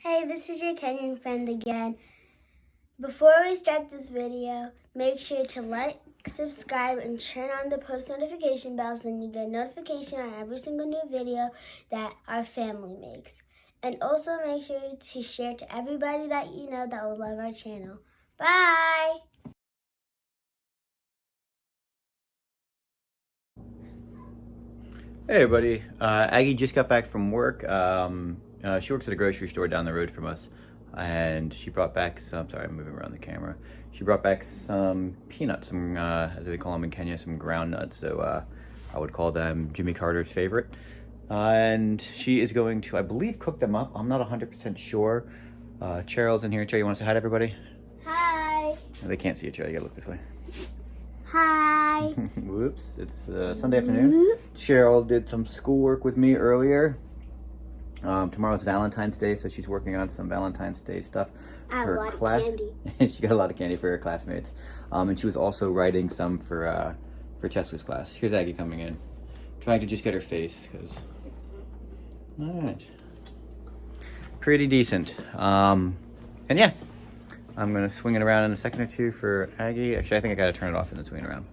Hey, this is your Kenyan friend again. Before we start this video, make sure to like, subscribe, and turn on the post notification bell so then you get a notification on every single new video that our family makes. And also make sure to share to everybody that you know that will love our channel. Bye! Hey everybody, Aggie just got back from work. She works at a grocery store down the road from us, and she brought back some, sorry I'm moving around the camera, she brought back some peanuts, some, as they call them in Kenya, some ground nuts, so I would call them Jimmy Carter's favorite. And she is going to, I believe, cook them up. I'm not 100% sure. Cheryl's in here. Cheryl, you want to say hi to everybody? Hi! They can't see you, Cheryl, you gotta look this way. Hi! Whoops, it's Sunday afternoon. Cheryl did some schoolwork with me earlier. Tomorrow's Valentine's Day, so she's working on some Valentine's Day stuff for her class. She got a lot of candy for her classmates. And she was also writing some for Chesley's class. Here's Aggie coming in. Trying to just get her face, because... Alright. Pretty decent. And yeah. I'm going to swing it around in a second or two for Aggie. Actually, I think I got to turn it off and then swing it around.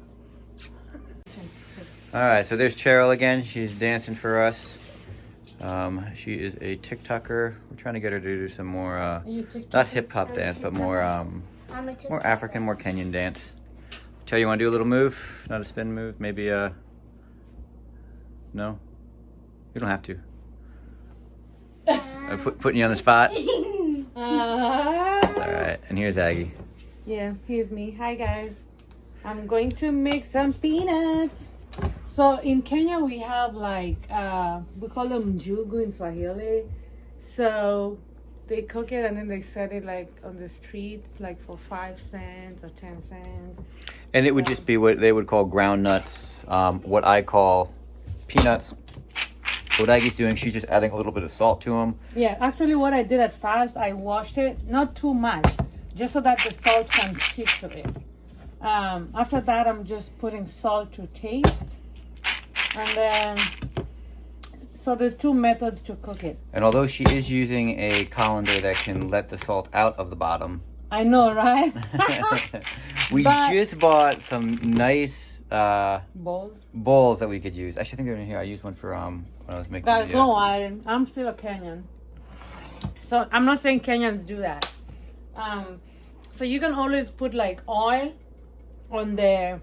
Alright, so there's Cheryl again. She's dancing for us. She is a TikToker. We're trying to get her to do some more, not hip-hop dance, but more African, more Kenyan dance. Cheryl, you want to do a little move? Not a spin move? Maybe no? You don't have to. I'm putting you on the spot. Alright, and here's Aggie. Yeah, here's me. Hi guys. I'm going to make some peanuts. So in Kenya we have like, we call them njugu in Swahili. So they cook it and then they sell it like on the streets like for 5 cents or 10 cents. And it would just be what they would call ground nuts, what I call peanuts. What Aggie's doing, she's just adding a little bit of salt to them. Yeah, actually what I did at first, I washed it, not too much, just so that the salt can stick to it. After that, I'm just putting salt to taste. And then, so there's 2 methods to cook it. And although she is using a colander that can let the salt out of the bottom. I know, right? We just bought some nice bowls that we could use. Actually, I think they're in here. I used one for when I was making Guys, don't worry. I'm still a Kenyan. So I'm not saying Kenyans do that. So you can always put like oil on there.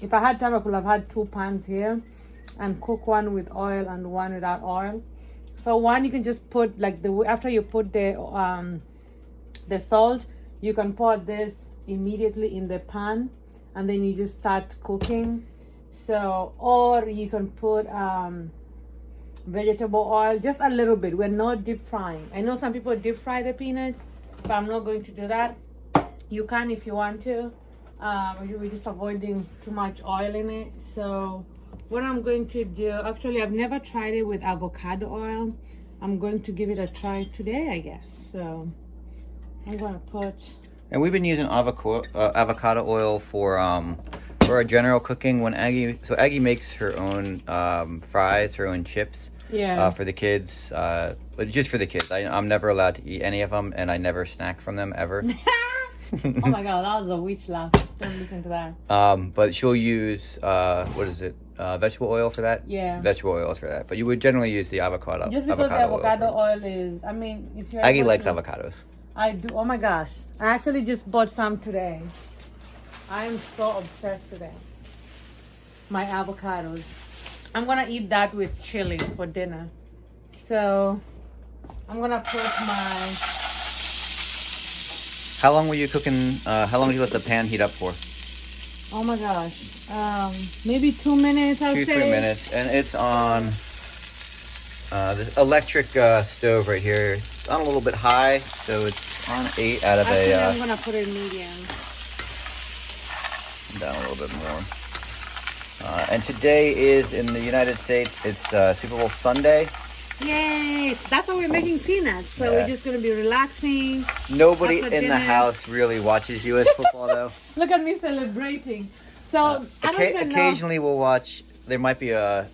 If I had time, I could have had 2 pans here and cook one with oil and one without oil. So one you can just put like after you put the salt, you can pour this immediately in the pan and then you just start cooking. So, or you can put vegetable oil, just a little bit. We're not deep frying. I know some people deep fry the peanuts, but I'm not going to do that. You can if you want to. We're just avoiding too much oil in it. So what I'm going to do, actually I've never tried it with avocado oil. I'm going to give it a try today, I guess. So I'm going to put... And we've been using avocado oil for our general cooking. When Aggie makes her own fries, her own chips. Yeah. For the kids, but just for the kids. I'm never allowed to eat any of them, and I never snack from them ever. Oh my god, that was a witch laugh. Don't listen to that. But she'll use what is it? Vegetable oil for that? Yeah. Vegetable oils for that. But you would generally use the avocado. Just because avocado oil is, I mean, if you're Aggie likes avocados. I do. Oh my gosh. I actually just bought some today. I'm so obsessed today. My avocados. I'm gonna eat that with chili for dinner. So I'm gonna put my... How long were you cooking? How long did you let the pan heat up for? Oh my gosh. Maybe 2 minutes, I'll say. 2-3 minutes. And it's on this electric stove right here. It's on a little bit high, so it's on 8 out of Actually, I'm gonna put it medium. Down a little bit more. And today is, in the United States, it's Super Bowl Sunday. Yay! That's why we're making peanuts. So we're just gonna be relaxing. Nobody in the house really watches U.S. football, though. Look at me celebrating. So I don't even know. Occasionally we'll watch. There might be a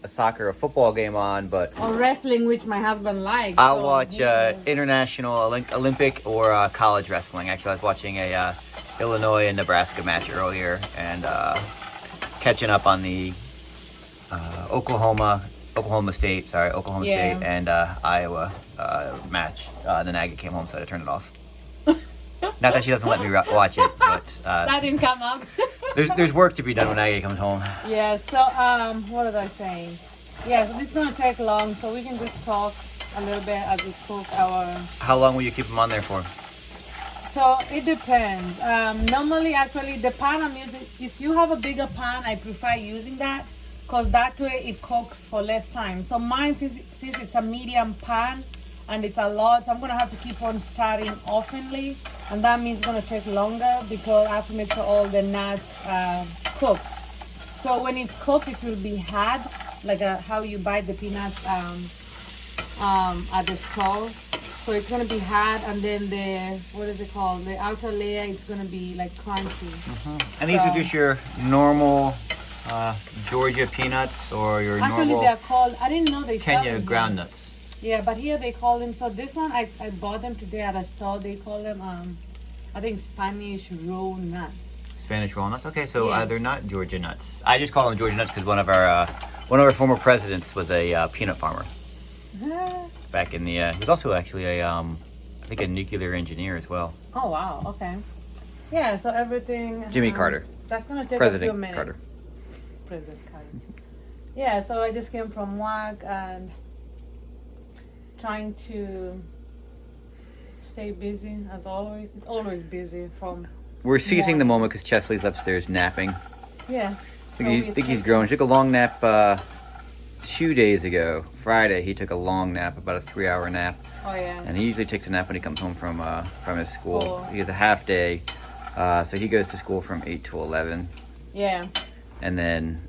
a football game on, but or wrestling, which my husband likes. I'll watch international, Olympic, or college wrestling. Actually, I was watching a Illinois and Nebraska match earlier, and catching up on the Oklahoma State and Iowa match. Then Aggie came home, so I turned it off. Not that she doesn't let me watch it, but that didn't come up. there's work to be done when Aggie comes home. Yeah. So what was I saying? Yeah. So this is gonna take long, so we can just talk a little bit as we cook our. How long will you keep them on there for? So it depends. Normally, actually, the pan I'm using, if you have a bigger pan, I prefer using that because that way it cooks for less time. So mine, since it's a medium pan and it's a lot, so I'm going to have to keep on stirring oftenly. And that means it's going to take longer because I have to make sure all the nuts cook. So when it's cooked, it will be hard, like how you bite the peanuts at the stove. So it's gonna be hard, and then the outer layer, it's gonna be like crunchy. And these are just your normal Georgia peanuts, or your actually normal they're called, I didn't know they Kenya ground nuts. Yeah, but here they call them, so this one I bought them today at a store. They call them I think Spanish roll nuts. Spanish roll nuts. Okay, so Yeah. they're not Georgia nuts. I just call them Georgia nuts because one of our former presidents was a peanut farmer. Back in the, he was also actually I think a nuclear engineer as well. Oh wow, okay. Yeah, so everything. Jimmy Carter. That's gonna take President a few minutes. Carter. President Carter. Yeah, so I just came from work and trying to stay busy as always. It's always busy from. We're seizing the moment because Chesley's upstairs napping. Yeah. I think he's grown. He took a long nap 2 days ago. Friday, he took a long nap, about a 3-hour nap. Oh yeah. And he usually takes a nap when he comes home from his school. School. He has a half day, so he goes to school from 8 to 11. Yeah. And then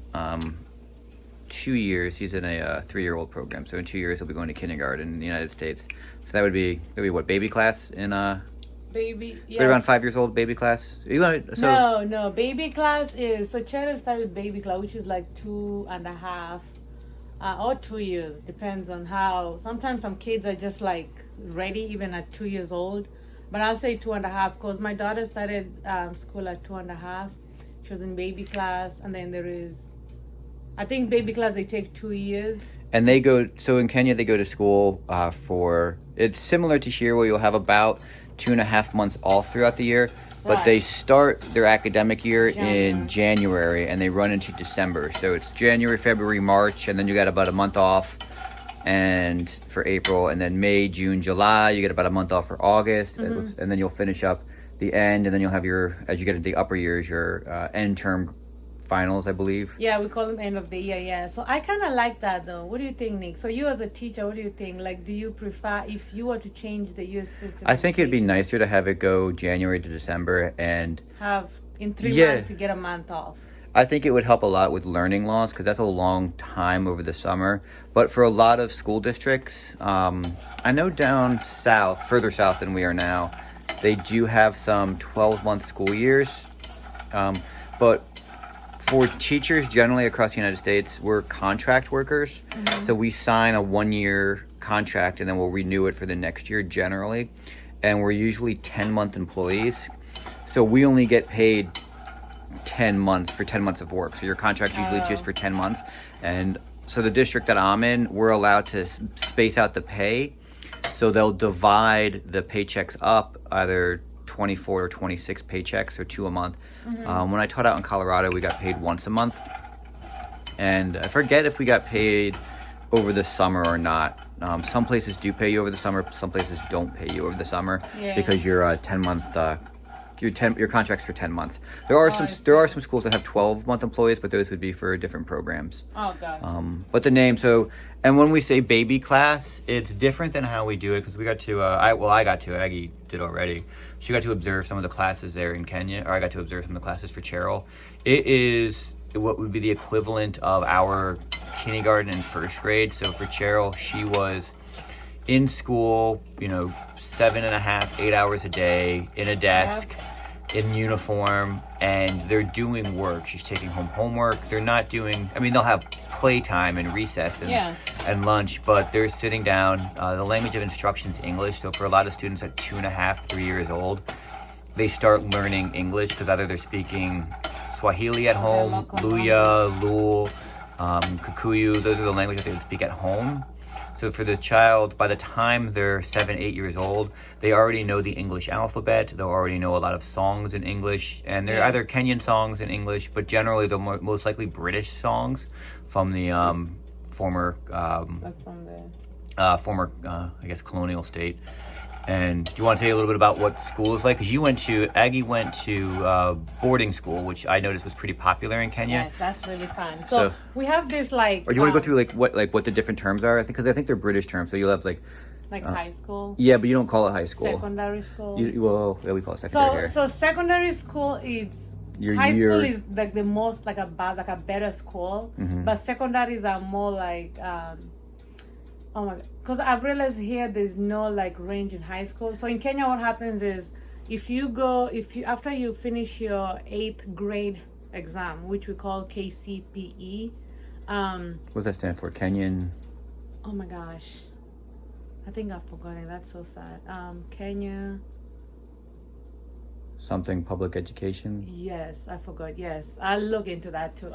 2 years, he's in a 3-year-old program. So in 2 years, he'll be going to kindergarten in the United States. So that would be what, baby class in Baby. Yes. right around 5 years old, baby class. No. Baby class is Cheryl started baby class, which is like 2.5. Or 2 years, depends on how. Sometimes some kids are just like ready even at 2 years old, but I'll say 2.5 because my daughter started school at 2.5. She was in baby class, and then there is, I think baby class they take 2 years. And they go, so in Kenya they go to school it's similar to here where you'll have about 2.5 months off throughout the year. But they start their academic year in January and they run into December. So it's January, February, March, and then you got about a month off and for April, and then May, June, July, you get about a month off for August, and then you'll finish up the end, and then you'll have as you get into the upper years, your end term finals, I believe. Yeah, we call them end of the year, yeah. So I kind of like that though. What do you think, Nick? So you as a teacher, what do you think? Like, do you prefer, if you were to change the year system? I think it'd be nicer to have it go January to December and have in 3 months you get a month off. I think it would help a lot with learning loss because that's a long time over the summer. But for a lot of school districts, I know down south, further south than we are now, they do have some 12-month school years. But for teachers generally across the United States, we're contract workers. So we sign a 1-year contract and then we'll renew it for the next year generally. And we're usually 10-month employees. So we only get paid 10 months for 10 months of work. So your contract's usually just for 10 months. And so the district that I'm in, we're allowed to space out the pay. So they'll divide the paychecks up, either 24 or 26 paychecks, or 2 a month. When I taught out in Colorado, we got paid once a month. And I forget if we got paid over the summer or not. Some places do pay you over the summer. Some places don't pay you over the summer because you're a 10-month. Your contract's for 10 months. There are some schools that have 12-month employees, but those would be for different programs. Oh God. But the name, and when we say baby class, it's different than how we do it because we got to. I got to. Aggie did already. She got to observe some of the classes there in Kenya, or I got to observe some of the classes for Cheryl. It is what would be the equivalent of our kindergarten and first grade. So for Cheryl, she was in school, 7.5, 8 hours a day in a desk. in uniform, and they're doing work. She's taking home homework. They're not doing, I mean, they'll have playtime and recess and lunch, but they're sitting down. The language of instruction is English, so for a lot of students at 2.5, 3 years old, they start learning English because either they're speaking Swahili at home, Luya, Lul, Kikuyu, those are the languages they would speak at home. So for the child, by the time they're 7, 8 years old, they already know the English alphabet. They'll already know a lot of songs in English, and they're either Kenyan songs in English, but generally they're most likely British songs from the former, I guess, colonial state. And do you want to tell you a little bit about what school is like? Because Aggie went to boarding school, which I noticed was pretty popular in Kenya. Yes, that's really fun. So we have this like. Or do you want to go through what the different terms are? Because I think they're British terms. So you'll have like high school. Yeah, but you don't call it high school. Secondary school. We call it secondary here. So secondary school is. High school is like the most like a better school, but secondaries are more like. Oh my God. Because I've realized here there's no like range in high school. So in Kenya, what happens is after you finish your 8th grade exam, which we call KCPE. What does that stand for? Kenyan? Oh my gosh. I think I've forgotten. That's so sad. Kenya. Something public education? Yes, I forgot. Yes, I'll look into that too.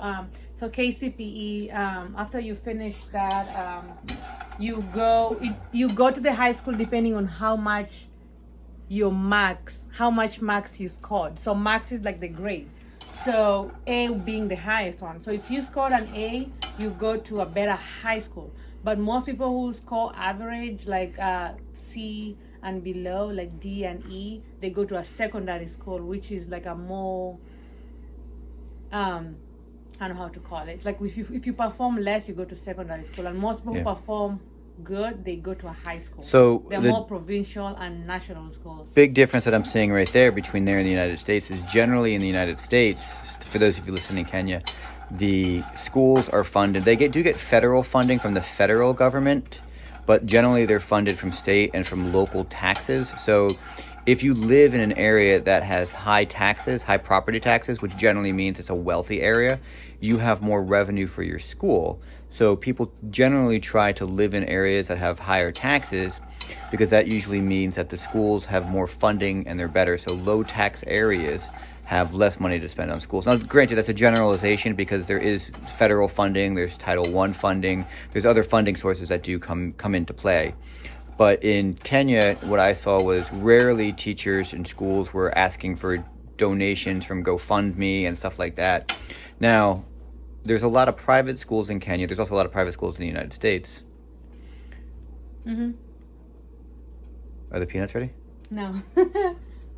So KCPE, after you finish that, you go to the high school depending on how much marks you scored. So marks is like the grade. So A being the highest one. So if you scored an A, you go to a better high school. But most people who score average, like C and below, like D and E, they go to a secondary school, which is like a more, I don't know how to call it. Like if you perform less, you go to secondary school, and most people who perform good, they go to a high school. So they're more provincial and national schools. Big difference that I'm seeing right there between there and the United States is generally in the United States, for those of you listening in Kenya, the schools are funded. They do get federal funding from the federal government, but generally they're funded from state and from local taxes. So if you live in an area that has high taxes, high property taxes, which generally means it's a wealthy area, you have more revenue for your school. So people generally try to live in areas that have higher taxes because that usually means that the schools have more funding and they're better. So low tax areas have less money to spend on schools. Now, granted, that's a generalization because there is federal funding, there's Title I funding, there's other funding sources that do come into play. But in Kenya, what I saw was rarely teachers in schools were asking for donations from GoFundMe and stuff like that. Now, there's a lot of private schools in Kenya. There's also a lot of private schools in the United States. Mm-hmm. Are the peanuts ready? No.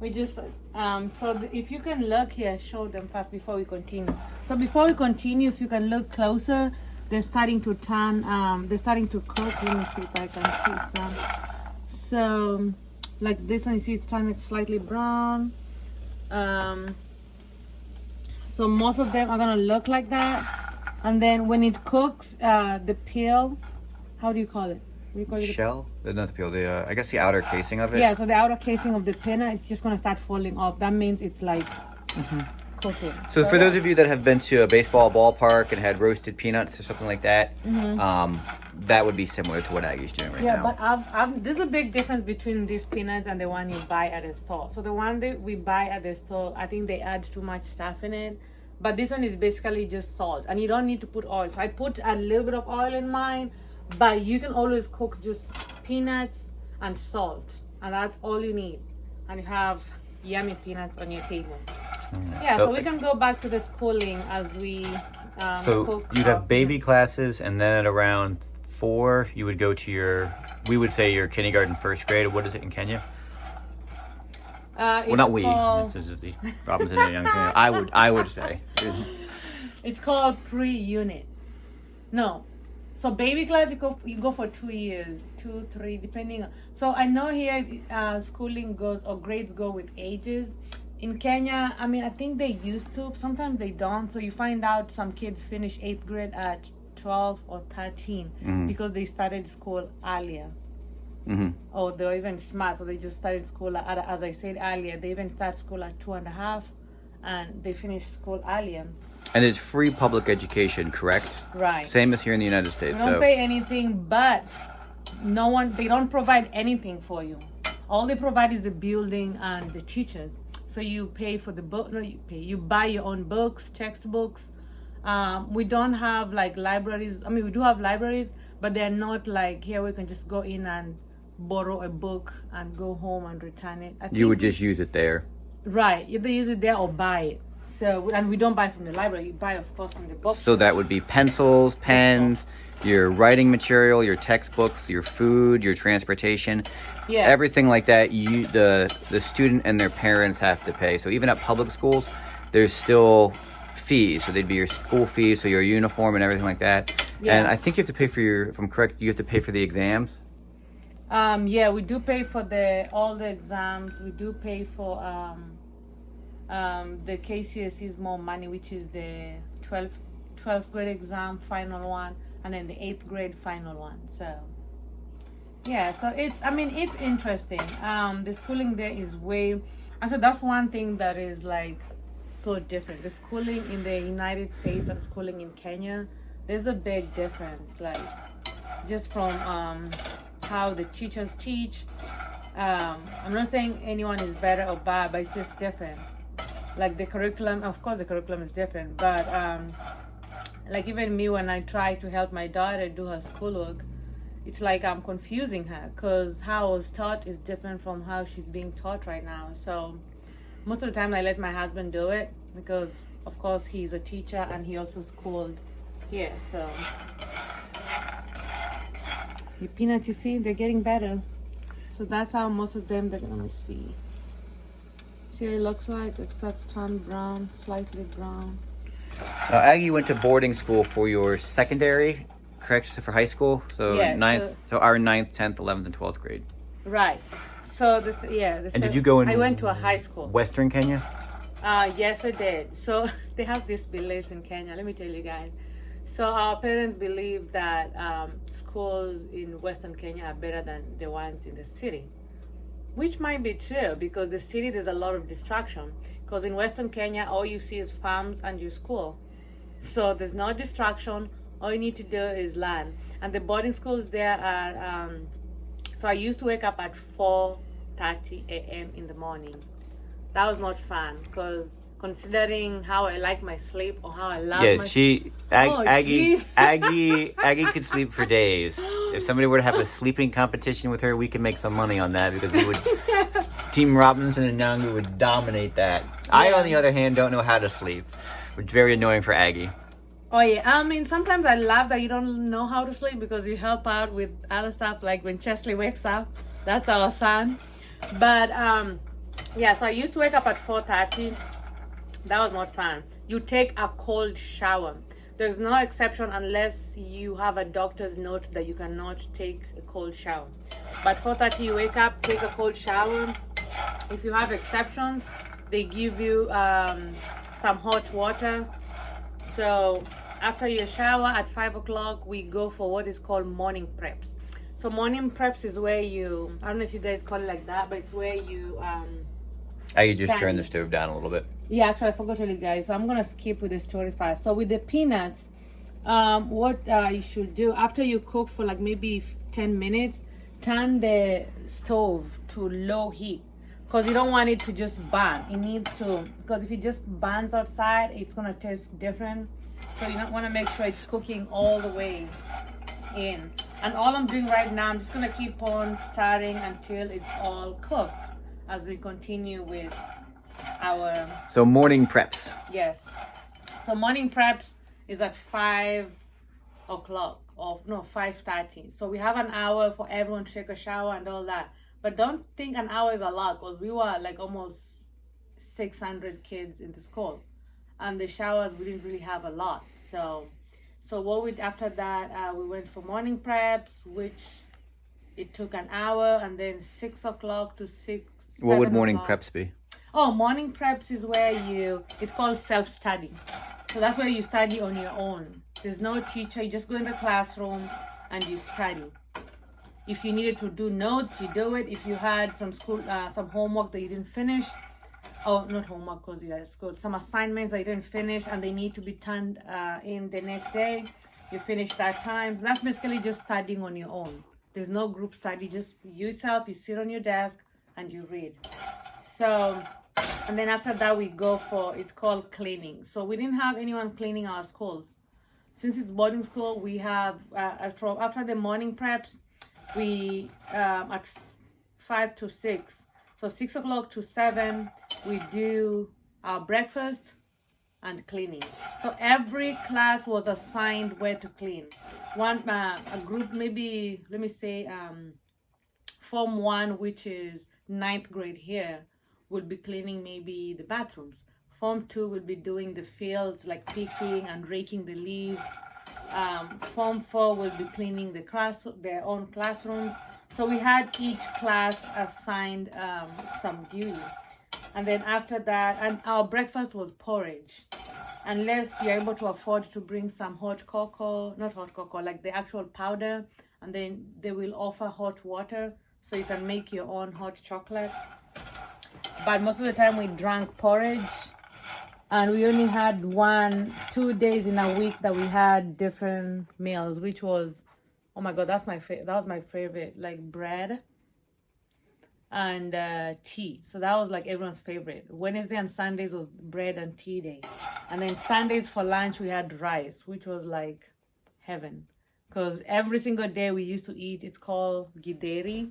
We just, if you can look here, show them first before we continue. So before we continue, if you can look closer, they're starting to turn, they're starting to cook. Let me see if I can see some. So, like this one, you see it's turning slightly brown. So most of them are gonna look like that. And then when it cooks, the peel, how do you call it? Shell? Not the peel, I guess the outer casing of it. Yeah, so the outer casing of the peanut, it's just going to start falling off. That means it's like cooking. So for those of you that have been to a baseball ballpark and had roasted peanuts or something like that, that would be similar to what Aggie's doing right now. Yeah, but there's a big difference between these peanuts and the one you buy at the store. So the one that we buy at the store, I think they add too much stuff in it. But this one is basically just salt. And you don't need to put oil. So I put a little bit of oil in mine. But you can always cook just peanuts and salt, and that's all you need, and you have yummy peanuts on your table. So we can go back to the schooling as we cook. You'd have baby classes, and then at around 4 you would go to we would say your kindergarten, first grade. What is it in Kenya? Well, not we. This is the Robinson and Young Kenya. I would say it's called pre-unit. No. So baby class, you go for 2 years, 2, 3, depending. So I know here schooling goes, or grades go with ages. In Kenya, I mean, I think they used to. Sometimes they don't. So you find out some kids finish 8th grade at 12 or 13 because they started school earlier. or they're even smart, so they just started school at, as I said earlier, they even start school at 2.5, and they finish school earlier. And it's free public education, correct? Right. Same as here in the United States. We don't pay anything, but they don't provide anything for you. All they provide is the building and the teachers. So you pay for the book. No, you buy your own books, textbooks. We don't have like libraries. I mean, we do have libraries, but they're not like here we can just go in and borrow a book and go home and return it. You would just use it there. Right. Either use it there or buy it. So, and we don't buy from the library. You buy, of course, from the book. So that would be pencils, pens, your writing material, your textbooks, your food, your transportation. Yeah. Everything like that, the student and their parents have to pay. So even at public schools, there's still fees. So they'd be your school fees, so your uniform and everything like that. Yeah. And I think you have to pay for if I'm correct, you have to pay for the exams. Yeah, we do pay for all the exams. We do pay for the KCSE's more money, which is the 12th grade exam, final one, and then the 8th grade final one. So yeah, so it's interesting. The schooling there is actually that's one thing that is like so different. The schooling in the United States and schooling in Kenya, there's a big difference, like just from how the teachers teach. I'm not saying anyone is better or bad, but it's just different. Like the curriculum, of course the curriculum is different, but like even me, when I try to help my daughter do her schoolwork, it's like I'm confusing her, because how I was taught is different from how she's being taught right now. So most of the time I let my husband do it, because of course he's a teacher and he also schooled here. So your peanuts, you see, they're getting better. So that's how most of them, let me see what it looks like. It starts turn brown, slightly brown. Now, Aggie went to boarding school for your secondary, correct, for high school? So yeah, so our 9th, 10th, 11th, and 12th grade. Right. So and did you go in? I went to a high school. Western Kenya? Yes, I did. So they have these beliefs in Kenya. Let me tell you guys. So our parents believe that schools in Western Kenya are better than the ones in the city, which might be true, because the city, there's a lot of distraction. Because in Western Kenya, all you see is farms and your school. So there's no distraction. All you need to do is learn. And the boarding schools there are, so I used to wake up at 4:30 a.m. in the morning. That was not fun, because considering how I like my sleep or how I love my sleep. Aggie could sleep for days. If somebody were to have a sleeping competition with her, we could make some money on that, because we would Team Robinson and Nyangu would dominate that. Yeah. I, on the other hand, don't know how to sleep, which is very annoying for Aggie. Oh yeah, I mean, sometimes I love that you don't know how to sleep, because you help out with other stuff, like when Chesley wakes up. That's our son. But yeah, so I used to wake up at 4:30. That was not fun. You take a cold shower. There's no exception unless you have a doctor's note that you cannot take a cold shower. But 4:30 you wake up, take a cold shower. If you have exceptions, they give you some hot water. So after your shower at 5 o'clock, we go for what is called morning preps. So morning preps is where you, I don't know if you guys call it like that, but it's where you I just turn the stove down a little bit. Yeah, actually, I forgot to tell you guys. So I'm going to skip with the story fast. So with the peanuts, what you should do, after you cook for like maybe 10 minutes, turn the stove to low heat. Because you don't want it to just burn. It needs to, because if it just burns outside, it's going to taste different. So you don't want to make sure it's cooking all the way in. And all I'm doing right now, I'm just going to keep on stirring until it's all cooked, as we continue with our... So morning preps. Yes. So morning preps is at 5 o'clock, or no, 5:30. So we have an hour for everyone to take a shower and all that. But don't think an hour is a lot, because we were like almost 600 kids in the school. And the showers, we didn't really have a lot. So what we, after that, we went for morning preps, which it took an hour, and then 6 o'clock to 7 What would morning o'clock. preps be? Oh, morning preps is where it's called self-study. So that's where you study on your own. There's no teacher. You just go in the classroom and you study. If you needed to do notes, you do it. If you had some school, some homework that you didn't finish, oh, not homework because you had school, some assignments that you didn't finish and they need to be turned in the next day, you finish that time. So that's basically just studying on your own. There's no group study, just yourself, you sit on your desk and you read. So, and then after that we go for, it's called cleaning. So we didn't have anyone cleaning our schools. Since it's boarding school, we have, after the morning preps, we, at 5 to 6, so 6 o'clock to 7, we do our breakfast and cleaning. So every class was assigned where to clean. One, a group, maybe, let me say, Form 1, which is 9th grade here, will be cleaning maybe the bathrooms. Form 2 will be doing the fields, like picking and raking the leaves. Form 4 will be cleaning their own classrooms. So we had each class assigned some duty. And then after that, and our breakfast was porridge. Unless you're able to afford to bring some hot cocoa, not hot cocoa, like the actual powder, and then they will offer hot water so you can make your own hot chocolate. But most of the time we drank porridge, and we only had 2 days in a week that we had different meals, which was, oh my God, that was my favorite, like bread and tea. So that was like everyone's favorite. Wednesday and Sundays was bread and tea day. And then Sundays for lunch we had rice, which was like heaven. Because every single day we used to eat, it's called githeri.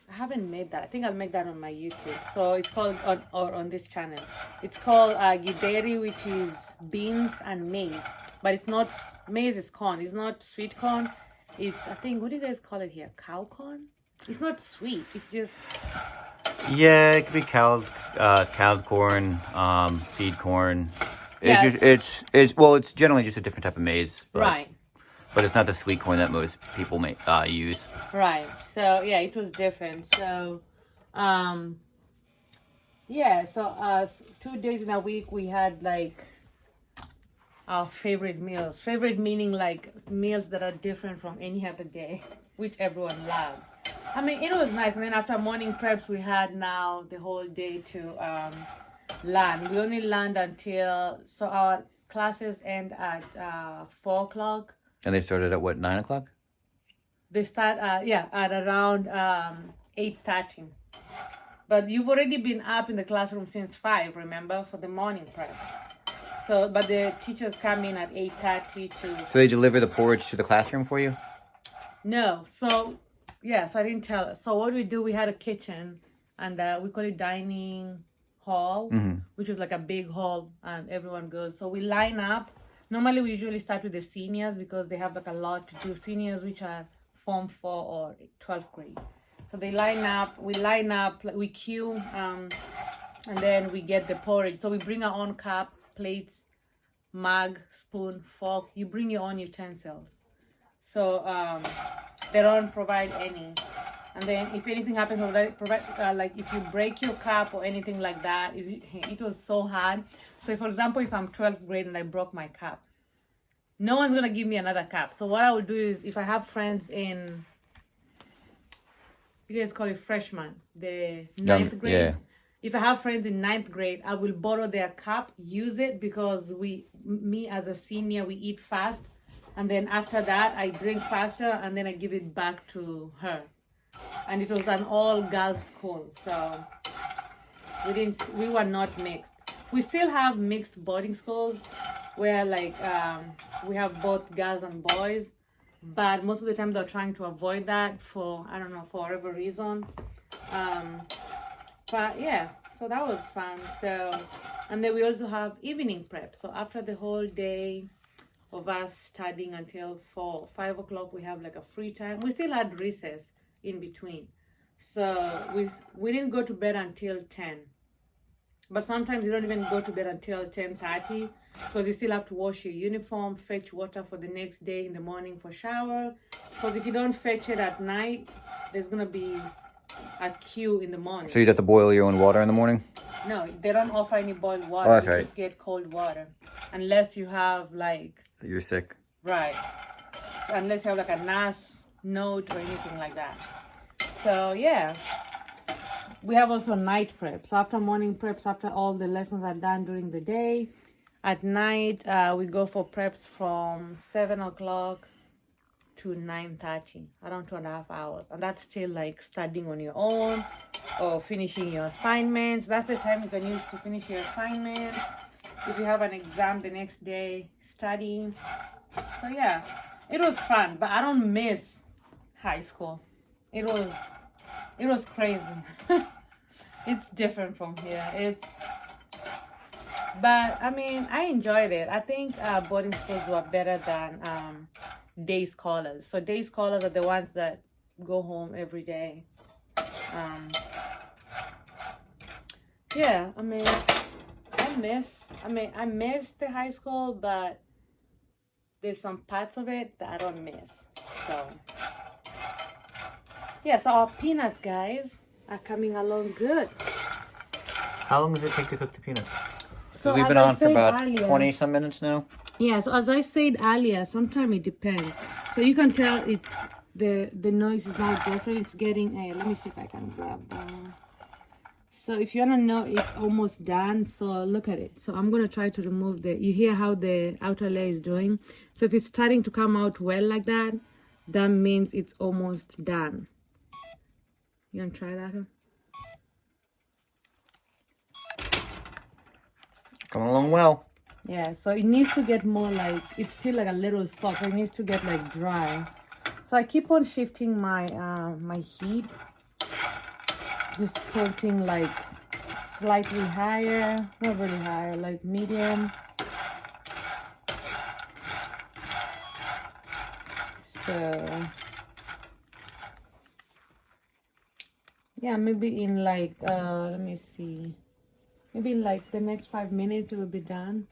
I haven't made that. I think I'll make that on my YouTube. So it's called, on this channel. It's called githeri, which is beans and maize. But it's not, maize is corn. It's not sweet corn. It's, I think, what do you guys call it here? Cow corn? It's not sweet. It's just... Yeah, it could be cowed corn, seed corn. It's it's generally just a different type of maize. But, right. But it's not the sweet corn that most people use. Right. So yeah, it was different. So, yeah. So 2 days in a week we had like our favorite meals. Favorite meaning like meals that are different from any other day, which everyone loved. I mean, it was nice. And then after morning preps, we had now the whole day to learn. We only learned until, so our classes end at 4 o'clock. And they started at what, 9 o'clock? They start, at around 8:30. But you've already been up in the classroom since 5, remember, for the morning preps. So, but the teachers come in at 8:30 to... So they deliver the porridge to the classroom for you? No. So, yeah, so I didn't tell us. So what we do, we had a kitchen, and we call it dining hall, which is like a big hall, and everyone goes. So we line up. Normally, we usually start with the seniors because they have like a lot to do. Seniors, which are Form 4 or 12th grade. So they line up, we queue, and then we get the porridge. So we bring our own cup, plates, mug, spoon, fork. You bring your own utensils. So they don't provide any. And then if anything happens, like if you break your cup or anything like that, it was so hard. So for example, if I'm 12th grade and I broke my cup, no one's going to give me another cup. So what I would do is, if I have friends in, you guys call it freshman, the 9th grade. Yeah. If I have friends in 9th grade, I will borrow their cup, use it, because me as a senior, we eat fast. And then after that, I drink faster, and then I give it back to her. And it was an all-girls school, so we were not mixed. We still have mixed boarding schools where like we have both girls and boys, but most of the time they're trying to avoid that for, I don't know, for whatever reason. But yeah, so that was fun. So, and then we also have evening prep. So after the whole day of us studying until 5 o'clock, we have like a free time. We still had recess in between. So we didn't go to bed until 10. But sometimes you don't even go to bed until 10:30 because you still have to wash your uniform, fetch water for the next day in the morning for shower. Because if you don't fetch it at night, there's going to be a queue in the morning. So you'd have to boil your own water in the morning? No, they don't offer any boiled water. Oh, that's you right. just get cold water. Unless you have like... You're sick. Right. So unless you have like a note or anything like that. So yeah, we have also night prep. So after morning preps, after all the lessons are done during the day, at night we go for preps from 7 o'clock to 9:30, around 2.5 hours, and that's still like studying on your own or finishing your assignments. That's the time you can use to finish your assignment. If you have an exam the next day, studying. So yeah, it was fun, but I don't miss high school. It was crazy. It's different from here. But I mean, I enjoyed it. I think boarding schools were better than day scholars. So day scholars are the ones that go home every day. Yeah, I mean, I miss the high school, but there's some parts of it that I don't miss. So yeah, so our peanuts, guys, are coming along good. How long does it take to cook the peanuts? So we've been on for about 20-some minutes now. Yeah, so as I said earlier, sometimes it depends. So you can tell it's the noise is now different. It's getting a, let me see if I can grab so if you want to know, it's almost done. So look at it. So I'm going to try to remove you hear how the outer layer is doing. So if it's starting to come out well like that, that means it's almost done. You want to try that, huh? Coming along well. Yeah, so it needs to get more like, it's still like a little soft. It needs to get like dry. So I keep on shifting my my heat. Just putting like slightly higher, not really higher, like medium. So yeah, maybe in like let me see, maybe in like the next 5 minutes it will be done.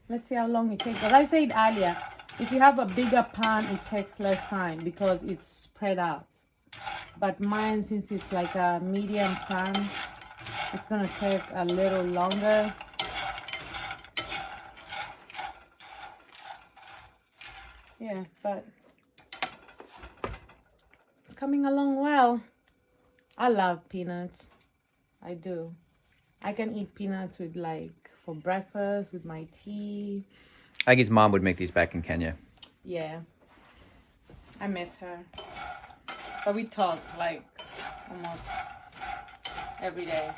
Let's see how long it takes. As I said earlier, if you have a bigger pan, it takes less time because it's spread out. But mine, since it's like a medium pan, it's gonna take a little longer. Yeah, but it's coming along well. I love peanuts. I do. I can eat peanuts with like for breakfast with my tea. Aggy's mom would make these back in Kenya. Yeah. I miss her. But we talk like almost every day.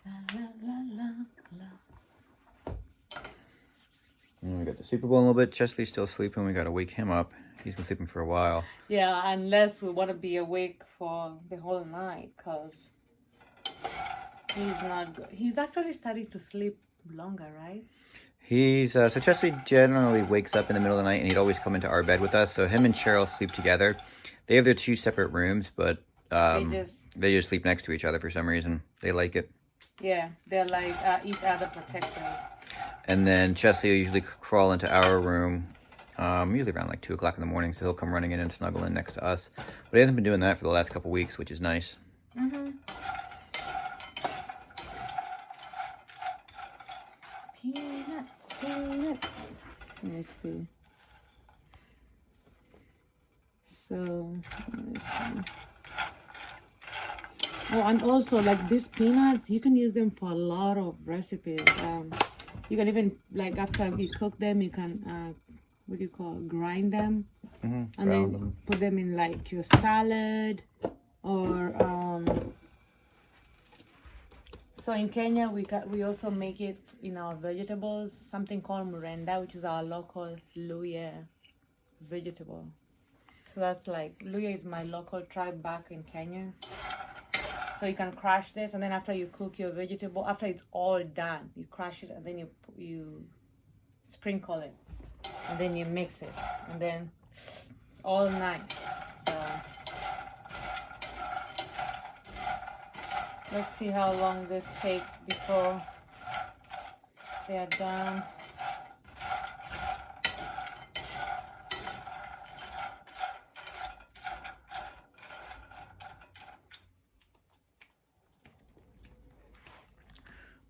La, la, la, la. And we got the Super Bowl in a little bit. Chesley's still sleeping. We got to wake him up. He's been sleeping for a while. Yeah, unless we want to be awake for the whole night, because he's not good. He's actually starting to sleep longer, right? He's so Chesley generally wakes up in the middle of the night, and he'd always come into our bed with us. So him and Cheryl sleep together. They have their 2 separate rooms, but they just sleep next to each other for some reason. They like it. Yeah, they're like each other protectors. And then Chesley will usually crawl into our room, usually around like 2 o'clock in the morning. So he'll come running in and snuggle in next to us. But he hasn't been doing that for the last couple weeks, which is nice. Mm-hmm. Peanuts. Let me see. So, oh, and also like these peanuts, you can use them for a lot of recipes. You can even like after you cook them, you can what do you call it? Grind them, and then put them in like your salad or so in Kenya we also make it in our vegetables, something called murenda, which is our local luya vegetable. So that's like, luya is my local tribe back in Kenya. So you can crush this, and then after you cook your vegetable, after it's all done, you crush it, and then you sprinkle it, and then you mix it, and then it's all nice. So let's see how long this takes before they are done.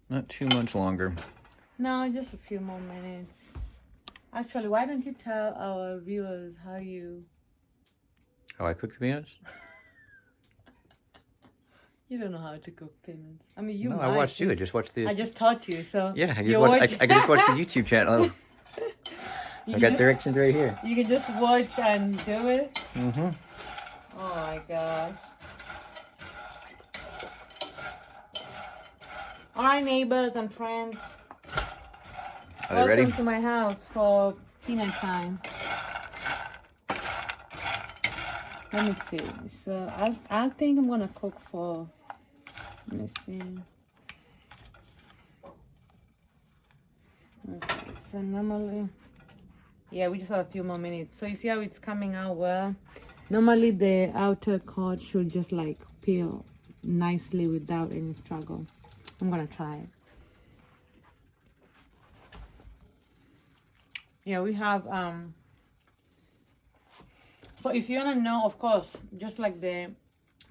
Not too much longer. No, just a few more minutes. Actually, why don't you tell our viewers how I cook the peanuts? You don't know how to cook peanuts. I mean, you No, might. I watched you. I just watched the... I just taught you, so... Yeah, I can just watch the YouTube channel. I got directions right here. You can just watch and do it? Mm-hmm. Oh my gosh. Alright, neighbors and friends. Are they ready? Welcome to my house for peanut time. Let me see. So I think I'm gonna cook for. Let me see. Okay, so normally, yeah, we just have a few more minutes. So you see how it's coming out well. Normally the outer cord should just like peel nicely without any struggle. I'm gonna try it. Yeah, we have so if you want to know, of course, just like the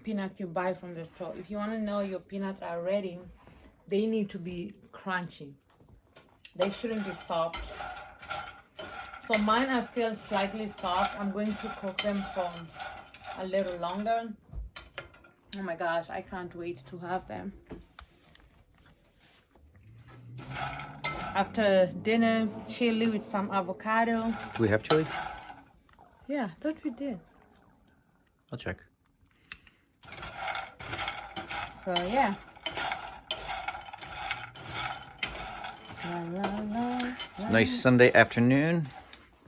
peanuts you buy from the store, if you want to know your peanuts are ready, they need to be crunchy. They shouldn't be soft. So mine are still slightly soft. I'm going to cook them for a little longer. Oh my gosh, I can't wait to have them. After dinner, chili with some avocado. Do we have chili? Yeah, I thought we did. I'll check. So yeah. La, la, la, Nice Sunday afternoon.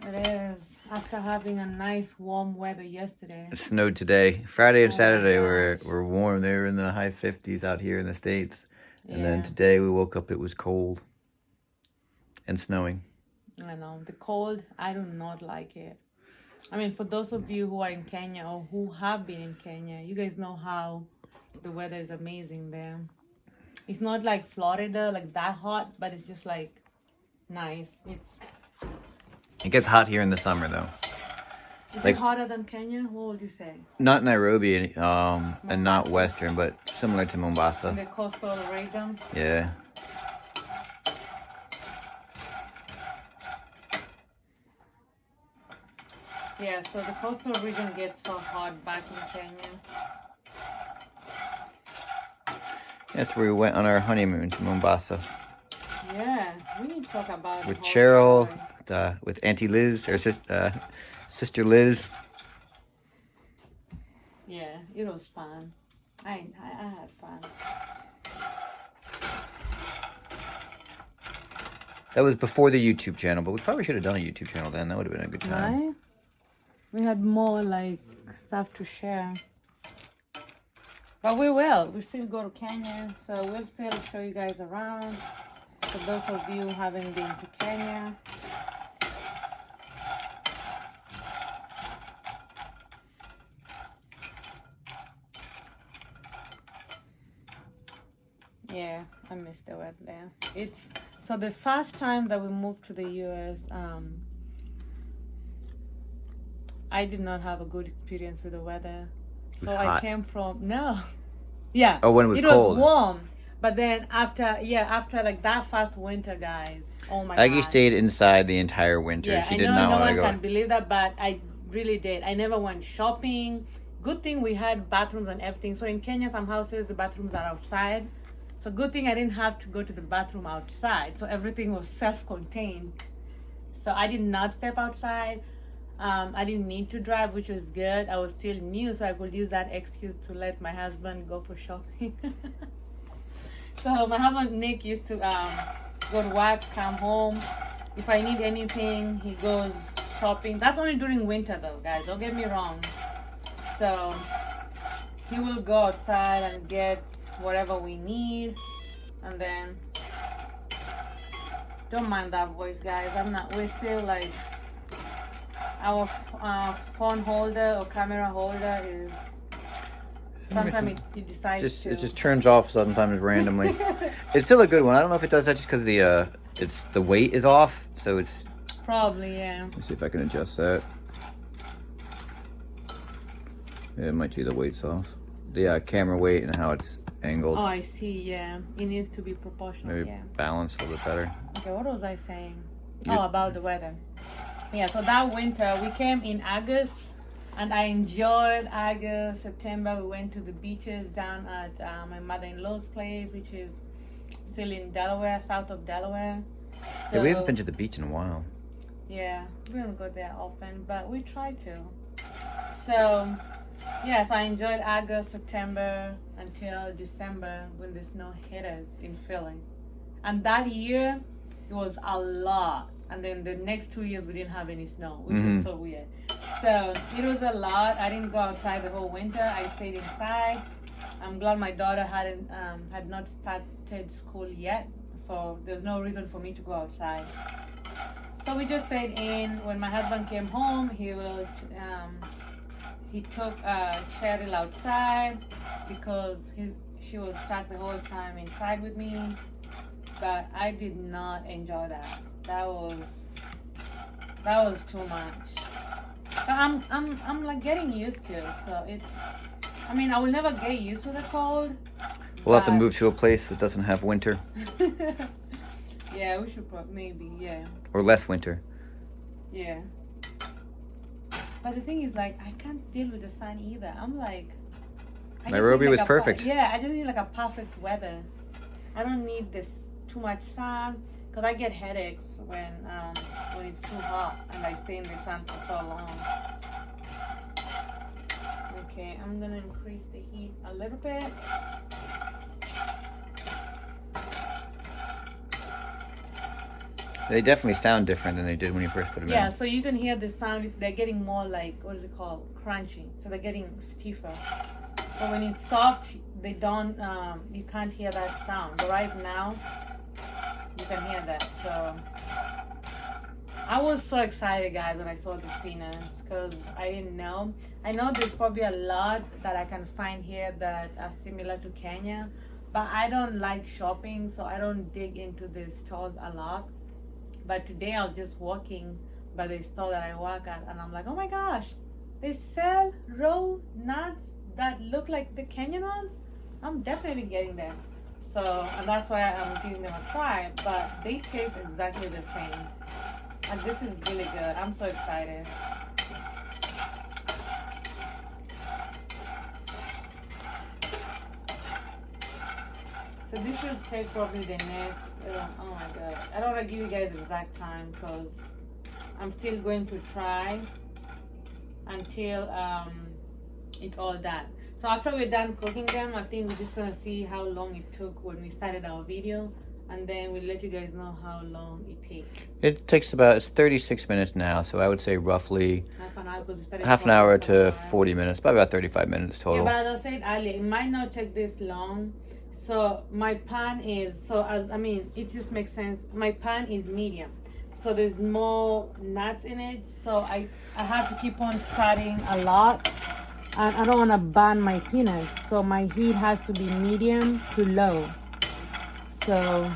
It is. After having a nice warm weather yesterday. It snowed today. Friday and Oh Saturday my were warm. They were in the high 50s out here in the States. And then Yeah. today we woke up, it was cold and snowing. I know. The cold, I do not like it. I mean, for those of you who are in Kenya or who have been in Kenya, you guys know how the weather is amazing there. It's not like Florida, like that hot, but it's just like nice. It gets hot here in the summer though. Is Like- it hotter than Kenya? What would you say? Not Nairobi and not Western, but similar to In Mombasa. the coastal region? Yeah. Yeah, so the coastal region gets so hot back in Kenya. That's where we went on our honeymoon to Mombasa Yeah, we need to talk about with the whole Cheryl, story. with Auntie Liz, or Sister Liz. Yeah, it was fun. I had fun. That was before the YouTube channel, but we probably should have done a YouTube channel then. That would have been a good time. Right? We had more like stuff to share. But we will. We still go to Kenya, so we'll still show you guys around. For those of you who haven't been to Kenya. Yeah, I missed the weather there. It's so the first time that we moved to the US, I did not have a good experience with the weather. was So hot. I came from yeah. Oh, when it was it cold. was warm, but then after like that first winter, guys. Oh my Aggie god. stayed inside the entire winter. Yeah, She I did know not no want to one go. can believe that, but I really did. I never went shopping. Good thing we had bathrooms and everything. So in Kenya, some houses the bathrooms are outside. So good thing I didn't have to go to the bathroom outside. So everything was self-contained. So I did not step outside. I didn't need to drive, which was good. I was still new, so I could use that excuse to let my husband go for shopping. So my husband Nick used to go to work, come home. If I need anything, he goes shopping. That's only during winter though, guys. Don't get me wrong. So he will go outside and get whatever we need, and then don't mind that voice, guys. We're still like our phone holder or camera holder is sometimes it decides It just turns off sometimes randomly. It's still a good one. I don't know if it does that just because the weight is off. So it's probably, yeah. Let's see if I can adjust that. Yeah, it might be the weight's off. The camera weight and how it's angled. Oh, I see. Yeah, it needs to be proportional. Maybe Yeah. balance a little bit better. Okay, what was I saying? You- Oh, about the weather. Yeah, so that winter we came in August, and I enjoyed August. September we went to the beaches down at my mother-in-law's place, which is still in Delaware, south of Delaware. So, Yeah, we haven't been to the beach in a while. yeah, we don't go there often, but we try to. So, yes, I enjoyed August, September until December when the snow hit us in Philly. And that year, it was a lot. And then the next 2 years, we didn't have any snow, which was so weird. So it was a lot. I didn't go outside the whole winter. I stayed inside. I'm glad my daughter had not started school yet. So there's no reason for me to go outside. So we just stayed in. When my husband came home, he took Cheryl outside because she was stuck the whole time inside with me. But I did not enjoy that. That was too much. But I'm like getting used to it. So I will never get used to the cold. We'll have to move to a place that doesn't have winter. Yeah, we should maybe, yeah. Or less winter. Yeah. But the thing is, like, I can't deal with the sun either. I'm like... Nairobi was perfect. I just need like a perfect weather. I don't need this too much sun, because I get headaches when it's too hot and I stay in the sun for so long. Okay, I'm gonna increase the heat a little bit. They definitely sound different than they did when you first put them in. Yeah, so you can hear the sound. They're getting more like, what is it called? Crunchy. So they're getting stiffer. So when it's soft, they don't, you can't hear that sound. But right now, you can hear that. So I was so excited, guys, when I saw these peanuts, because I didn't know. I know there's probably a lot that I can find here that are similar to Kenya, but I don't like shopping, so I don't dig into the stores a lot. But today I was just walking by the store that I work at, and I'm like, oh my gosh, they sell raw nuts that look like the Kenyan ones. I'm definitely getting them. So, and that's why I'm giving them a try, but they taste exactly the same. And this is really good. I'm so excited. So this should take probably the next, oh my god. I don't want to give you guys exact time because I'm still going to try until it's all done. So after we're done cooking them, I think we're just going to see how long it took when we started our video. And then we'll let you guys know how long it takes. It takes it's 36 minutes now, so I would say roughly half an hour to 40 minutes, probably about 35 minutes total. Yeah, but as I said earlier, it might not take this long. So my pan is, it just makes sense. My pan is medium. So there's more nuts in it. So I have to keep on stirring a lot. And I don't want to burn my peanuts. So my heat has to be medium to low. So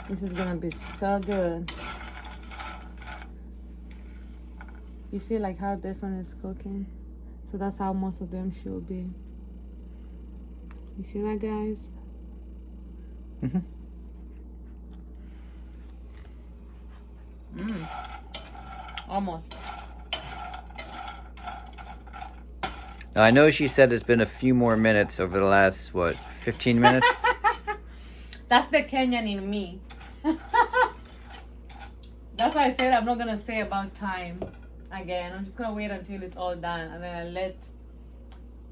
this is gonna be so good. You see like how this one is cooking? So that's how most of them should be. You see that, guys? Almost. Now, I know she said it's been a few more minutes over the last, 15 minutes? That's the Kenyan in me. That's why I said I'm not going to say about time again. I'm just going to wait until it's all done. And then I'll let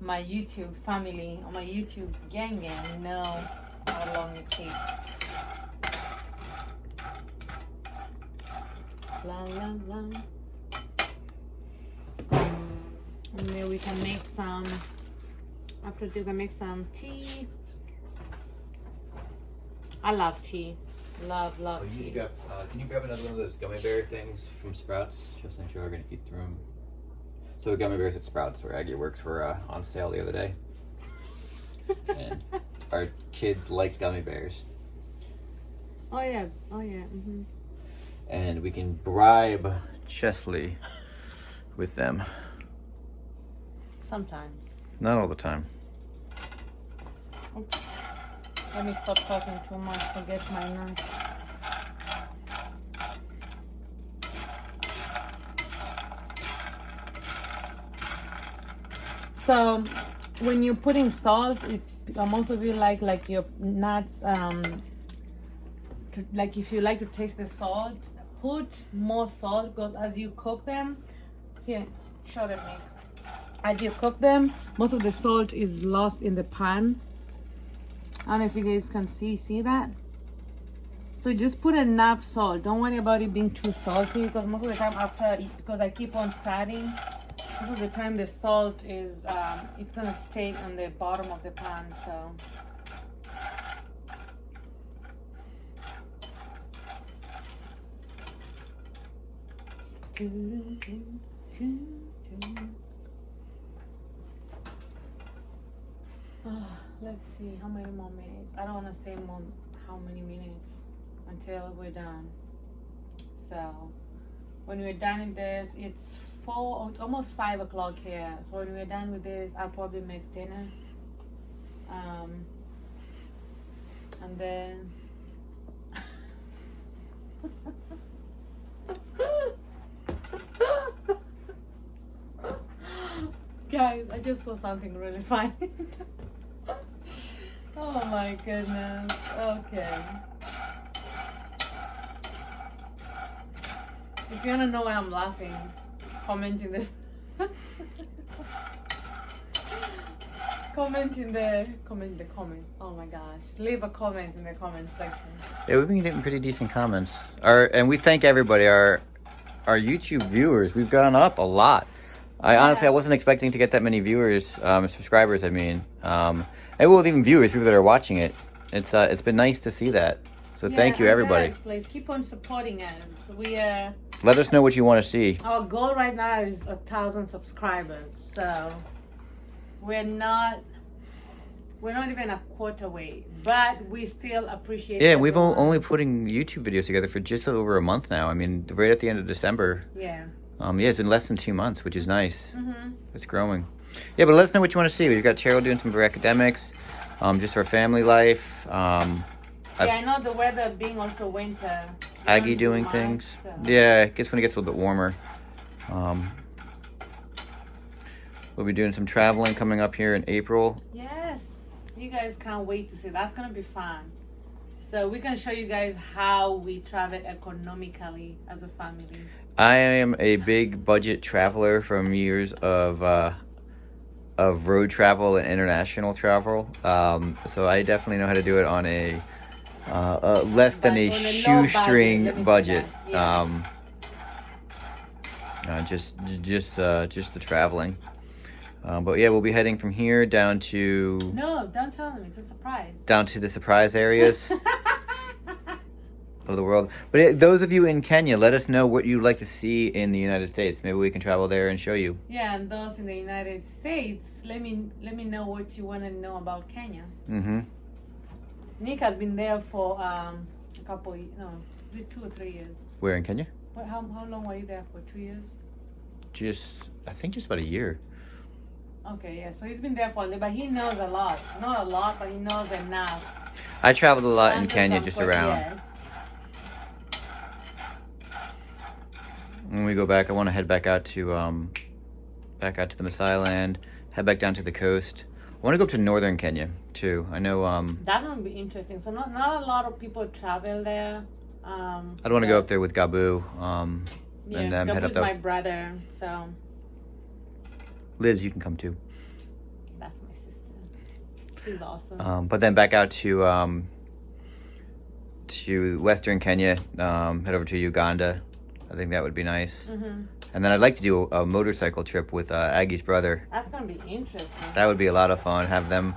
my YouTube family or my YouTube gang know how long it takes. La, la, la. And then we can make some, after we can make some tea. I love tea. Love tea. Can you grab another one of those gummy bear things from Sprouts? Just and Joe are going to eat through them. So the gummy bears at Sprouts, where Aggie works, were on sale the other day. And our kids like gummy bears. Oh yeah. Mm-hmm. And we can bribe Chesley with them. Sometimes. Not all the time. Oops. Let me stop talking too much. Forget my nuts. So when you're putting salt, if most of you like your nuts, like if you like to taste the salt, put more salt because as you cook them, here, show them, Nick. As you cook them, most of the salt is lost in the pan. I don't know if you guys can see that? So just put enough salt. Don't worry about it being too salty because most of the time because I keep on starting, most of the time the salt is, it's gonna stay on the bottom of the pan, so. Let's see, how many more minutes? I don't want to say more, how many minutes until we're done. So when we're done with this, it's almost 5 o'clock here. So when we're done with this, I'll probably make dinner. And then guys, I just saw something really funny. Oh my goodness. Okay. If you wanna know why I'm laughing, comment in this. comment. Oh my gosh. Leave a comment in the comment section. Yeah, we've been getting pretty decent comments. And we thank everybody, our YouTube viewers. We've gone up a lot. Honestly, I wasn't expecting to get that many viewers, subscribers, I mean. And well, even viewers, people that are watching it. It's been nice to see that. So thank you, everybody. Guys, please keep on supporting us. Let us know what you want to see. Our goal right now is 1,000 subscribers. So we're not even a quarter away, but we still appreciate. Yeah, we've only putting YouTube videos together for just over a month now. I mean, right at the end of December. Yeah. Yeah, it's been less than 2 months, which is nice. Mm-hmm. It's growing. Yeah, but let us know what you want to see. We've got Cheryl doing some of her academics, just her family life. I know the weather being also winter. Aggie doing things. So. Yeah, I guess when it gets a little bit warmer. We'll be doing some traveling coming up here in April. Yes, you guys can't wait to see. That's going to be fun. So we can show you guys how we travel economically as a family. I am a big budget traveler from years of road travel and international travel. So I definitely know how to do it on a less than a shoestring budget. Yeah. Just the traveling. But yeah, we'll be heading from here down to. No, don't tell them. It's a surprise. Down to the surprise areas. Of the world. But those of you in Kenya, let us know what you'd like to see in the United States. Maybe we can travel there and show you. Yeah, and those in the United States, let me know what you want to know about Kenya. Mm-hmm. Nick has been there for a couple, is it 2 or 3 years? Where in Kenya? How long were you there for? 2 years? I think just about a year. Okay, yeah. So he's been there for a little, but he knows a lot. Not a lot, but he knows enough. I traveled a lot in Kenya, just around. Yes. When we go back, I want to head back out to the Masai land, head back down to the coast. I want to go up to northern Kenya too. I know. That would be interesting. So not a lot of people travel there. I'd want to go up there with Gabu. Yeah, and Gabu's head up there. my brother, so. Liz, you can come too. That's my sister. She's awesome. But then back out to western Kenya. Head over to Uganda. I think that would be nice. Mm-hmm. And then I'd like to do a motorcycle trip with Aggie's brother. That's gonna be interesting. That would be a lot of fun. Have them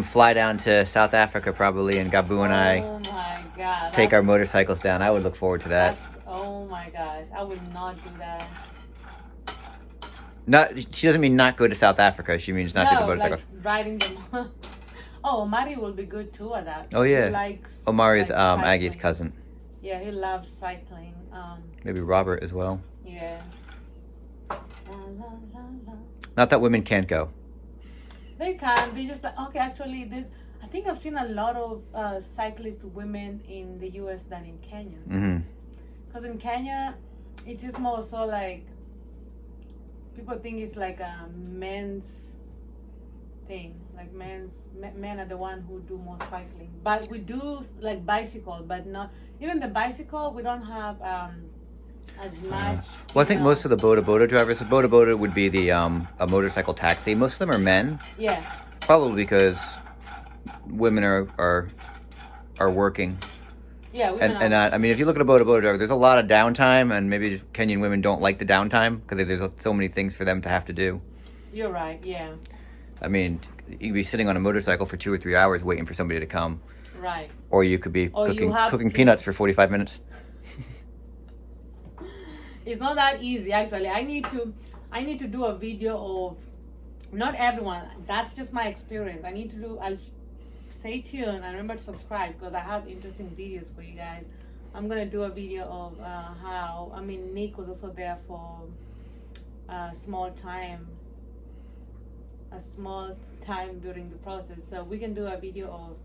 fly down to South Africa probably, and Gabu and I my God, take our motorcycles down. I would look forward to that. Oh my gosh, I would not do that. She doesn't mean not go to South Africa. She means not take the motorcycles. Like riding them. Oh, Omari will be good too at that. Oh yeah. He likes, Omari is Aggie's cousin. Yeah, he loves cycling. Maybe Robert as well. Yeah. Not that women can't go. They can. They just okay. Actually, I think I've seen a lot of cyclist women in the U.S. than in Kenya. Mm-hmm. Because in Kenya, it's just more so like people think it's like a men's thing. Like men are the one who do more cycling, but we do like bicycle, but not even the bicycle. We don't have as much. Well, I think most of the boda drivers, the boda would be the a motorcycle taxi. Most of them are men. Yeah. Probably because women are working. Yeah, and I mean, if you look at a boda driver, there's a lot of downtime, and maybe just Kenyan women don't like the downtime because there's so many things for them to have to do. You're right. Yeah. I mean, you could be sitting on a motorcycle for 2 or 3 hours waiting for somebody to come. Right. Or you could be cooking peanuts for 45 minutes. It's not that easy, actually. I need to do a video of, not everyone. That's just my experience. I'll stay tuned and remember to subscribe because I have interesting videos for you guys. I'm gonna do a video of how, I mean, Nick was also there for a small time during the process. So we can do a video of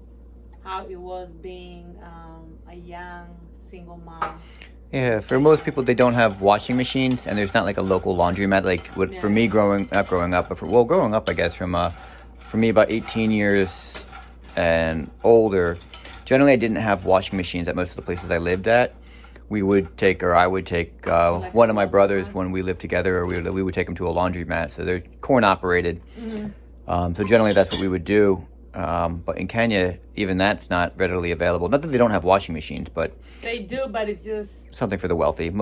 how it was being a young single mom. Yeah, for most people, they don't have washing machines, and there's not like a local laundromat. Like for me, growing up, I guess for me about 18 years and older, generally I didn't have washing machines at most of the places I lived at. I would take one of my brothers when we lived together, or we would take them to a laundromat. So they're corn operated. Mm-hmm. So generally that's what we would do. But in Kenya, even that's not readily available. Not that they don't have washing machines, but they do, but it's just something for the wealthy.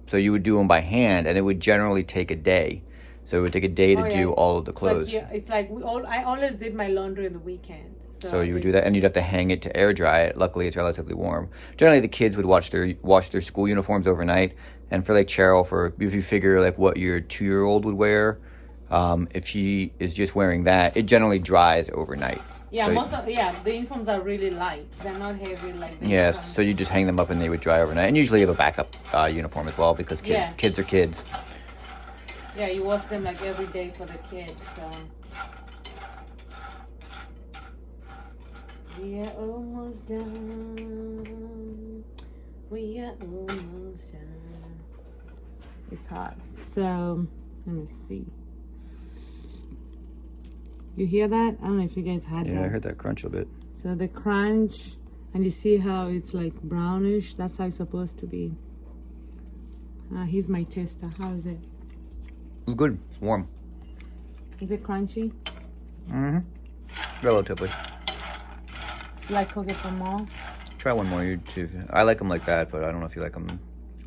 So you would do them by hand, and it would generally take a day. So it would take a day to do all of the clothes. It's like I always did my laundry on the weekend. So you would do that, and you'd have to hang it to air dry it. Luckily, it's relatively warm. Generally, the kids would wash their school uniforms overnight. And for like Cheryl, if you figure like what your 2-year-old would wear, if she is just wearing that, it generally dries overnight. Yeah, so the uniforms are really light. They're not heavy like the uniforms. So you just hang them up and they would dry overnight. And usually you have a backup uniform as well because kids are kids. Yeah, you wash them like every day for the kids. So we are almost done. We are almost done. It's hot. So let me see. You hear that? I don't know if you guys had that. Yeah, I heard that crunch a bit. So the crunch, and you see how it's like brownish? That's how it's supposed to be. Here's my taster. How is it? It's good. It's warm. Is it crunchy? Mm-hmm. Relatively. You like cook it for more? Try one more. I like them like that, but I don't know if you like them.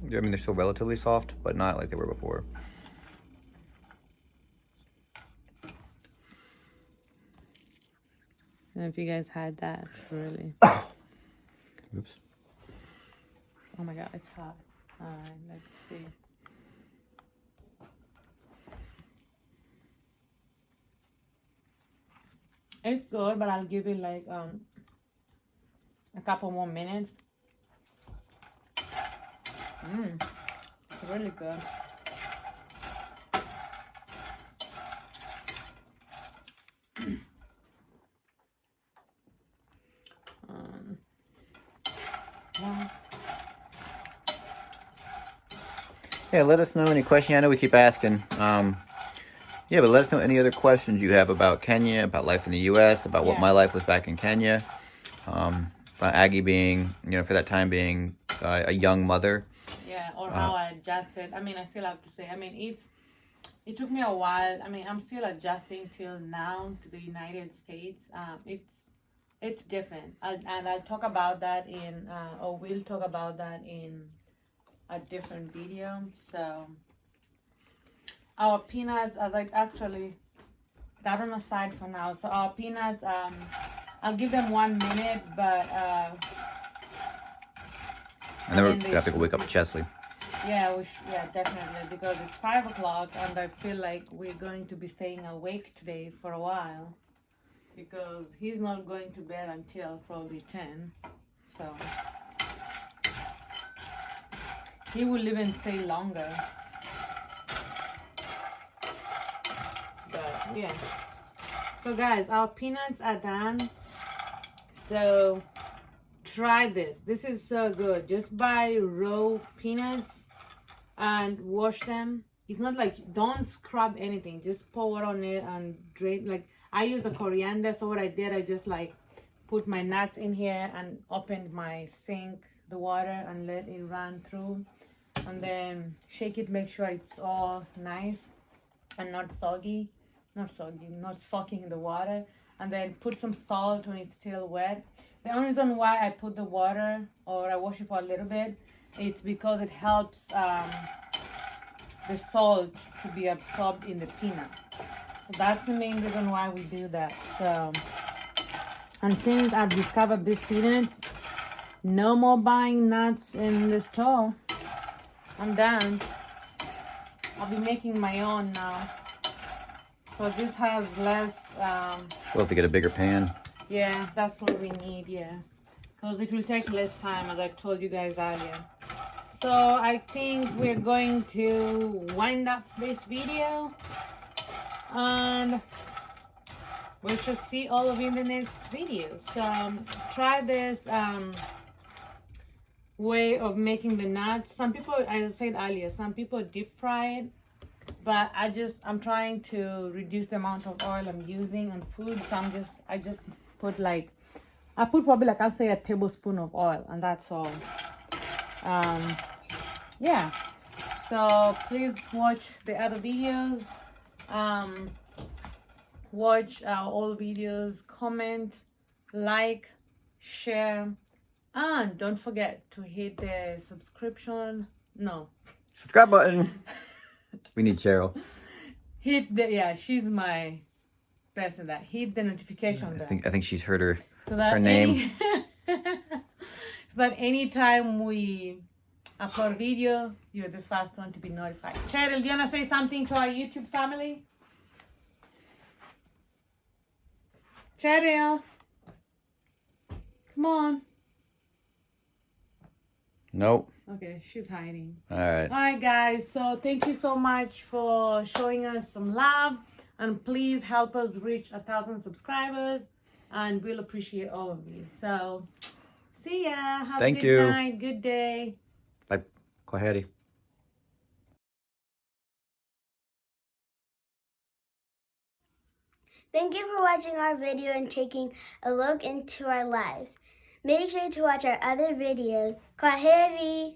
I mean, they're still relatively soft, but not like they were before. I don't know if you guys had that, really. Oops. Oh my god, it's hot. Alright, let's see. It's good, but I'll give it like a couple more minutes. It's really good. Yeah, let us know any questions. I know we keep asking. Yeah, but let us know any other questions you have about Kenya, about life in the U.S., about what my life was back in Kenya. About Aggie being, for that time being a young mother. Yeah, or how I adjusted. I mean, I still have to say, I mean, it took me a while. I mean, I'm still adjusting till now to the United States. It's different. And I'll talk about that we'll talk about that in a different video. So our peanuts, as I actually that on the side for now. So our peanuts, I'll give them 1 minute, but and then we're gonna have to go wake up Chesley. Yeah, definitely, because it's 5 o'clock and I feel like we're going to be staying awake today for a while because he's not going to bed until probably 10. So he will even stay longer. But yeah. So guys, our peanuts are done. So try this. This is so good. Just buy raw peanuts and wash them it's not like, don't scrub anything, just pour water on it and drain. Like I use the coriander, so what I did, I just like put my nuts in here and opened my sink, the water, and let it run through, and then shake it, make sure it's all nice and not soaking in the water, and then put some salt when it's still wet. The only reason why I put the water or I wash it for a little bit, it's because it helps the salt to be absorbed in the peanut. So that's the main reason why we do that. So, and since I've discovered these peanuts, no more buying nuts in the store. I'm done. I'll be making my own now. So this has less. We'll have to get a bigger pan. Yeah, that's what we need. Yeah, because it will take less time, as I told you guys earlier. So I think we're going to wind up this video, and we shall see all of you in the next video. So try this way of making the nuts. Some people, as I said earlier, some people deep fry it, but I'm trying to reduce the amount of oil I'm using on food. So I just put like, I put probably like, I'll say a tablespoon of oil, and that's all. Yeah, so please watch the other videos, watch our old videos, comment, like, share, and don't forget to hit the subscription Subscribe button. We need Cheryl. Hit the, yeah, she's my best at that. Hit the notification bell. I think she's heard her So that her name. so that anytime we upload a video, you're the first one to be notified. Cheryl, do you want to say something to our YouTube family? Cheryl, come on. Nope. Okay, she's hiding. All right. All right, guys. So thank you so much for showing us some love, and please help us reach 1,000 subscribers, and we'll appreciate all of you. So see ya. Have a good night, good day. Bye. Kwaheri. Thank you for watching our video and taking a look into our lives. Make sure to watch our other videos. Kwaheri!